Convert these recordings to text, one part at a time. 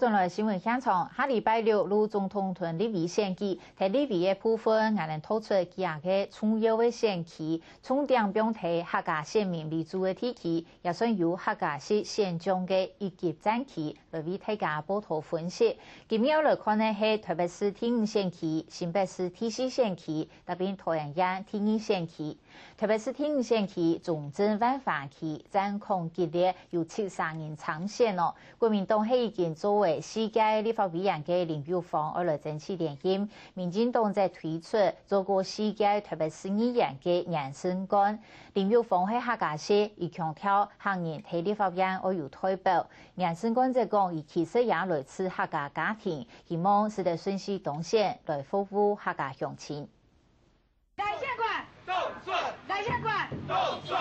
转来新闻现场，下礼拜六，卢总统团立委选举，在立委的部分，也能突出几下个重要的选区，重点标题客家县民为主的地区，也算有客家市县长的一级战区，来为大家报道分析。今日来看呢，是台北市第5选区、新北市第4选区，特别桃园县第2选区。台北市第5选区重镇万华区战况激烈，有73人参选哦。国民党已经作为世界立法委员嘅林玉芳而来争取连任，民进党在推出做过世界台北市议员嘅杨胜官。林玉芳喺客家市亦强调行人喺立法院而有退保。杨胜官则讲，伊其实也来自客家家庭，希望是得顺势当选来服务客家乡亲。来县管，动顺；来县管，动顺。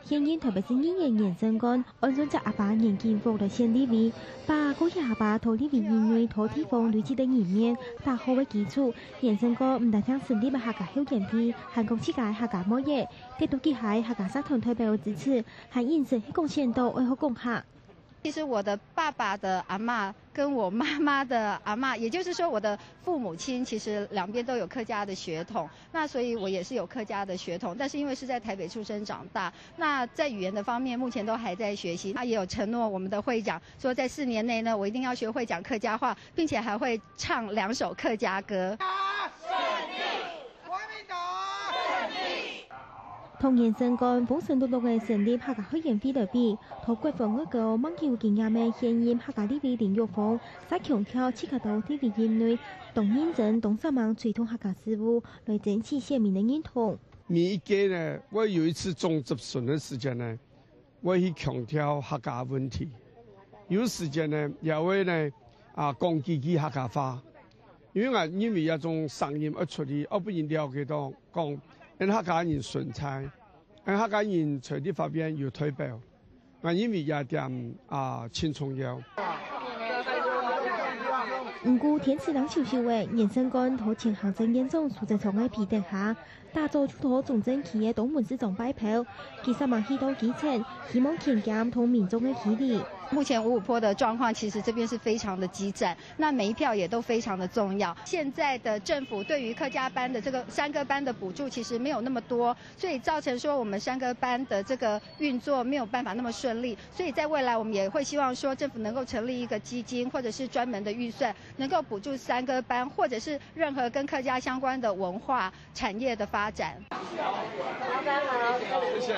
现任台北市议员杨胜官按照阿爸年金福来县立委，把过去阿爸投立委因为投地方累积的人面打好的基础，杨胜官唔但将成立客家休闲区，还讲世界客家贸易，得到几海客家社团代表支持，还因此贡献到爱好讲客。其实我的爸爸的阿嬷跟我妈妈的阿嬷，也就是说我的父母亲，其实两边都有客家的血统，那所以我也是有客家的血统，但是因为是在台北出生长大，那在语言的方面目前都还在学习。他也有承诺我们的会长说，在4年内呢，我一定要学会讲客家话，并且还会唱2首客家歌。同杨胜官本身都嘅成立客家休闲区对比，同国防嗰個網球經驗嘅現任客家立委林玉芳，在強調刺激到立委院內動認真、動上網推動客家事務，來爭取縣民的認同。每一屆呢，我有一次總質詢的時間呢，我去強調客家問題；有時間呢，也會呢講幾句客家話，因為一種聲音一出嚟，我不然了解到講。因客家人順差，因客家人在立法院有退保，因為也點青重要。唔過天賜人少少嘅楊勝官同前行政院長蘇貞昌嘅批定下，打造出妥重整期嘅東門市長擺票，其實嘛去到基層，希望強減同民眾嘅距離。目前五五坡的状况，其实这边是非常的激战，那每一票也都非常的重要。现在的政府对于客家班的这个山歌班的补助其实没有那么多，所以造成说我们山歌班的这个运作没有办法那么顺利。所以在未来我们也会希望说政府能够成立一个基金，或者是专门的预算，能够补助山歌班，或者是任何跟客家相关的文化产业的发展。老板好，谢谢。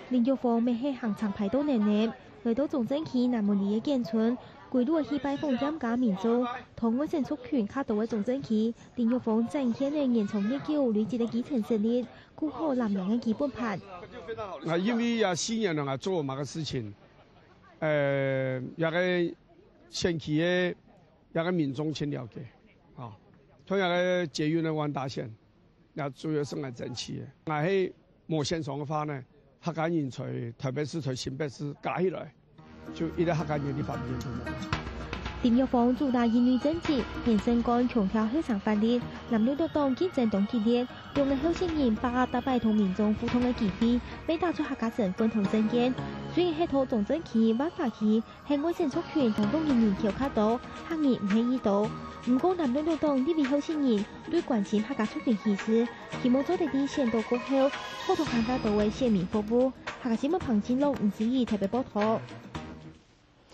林玉芳未係行長排到年年。來到重整區南門里嘅建村，歸路去拜訪參加民眾，同我成促權卡到嘅重整區，林玉芳展現嘅延長已久累積嘅基層實力，顧好南人嘅基本盤。因為有新人啊做某個事情，一個選區嘅一個民眾先了解，同樣嘅捷運嘅萬達線，也主要是係爭取嘅。但係冇線上嘅話呢？客家人在台北市、在新北市加起來，就一個客家人的法律做冇。林玉芳主打言語政治，楊勝官強調向上發力，南六黨競爭黨激烈，用嘅候選人把握打敗同民眾互通嘅機會，俾打出客家身份同政見。雖然係同重整區、萬華區係我成促權同動員人橋卡到，客人唔喺呢度。唔過南六黨呢位候選人對關心客家促權意識，希望做得啲選到過後，好同客家到為縣民服務。客家新聞彭金龍吳思怡特別報道。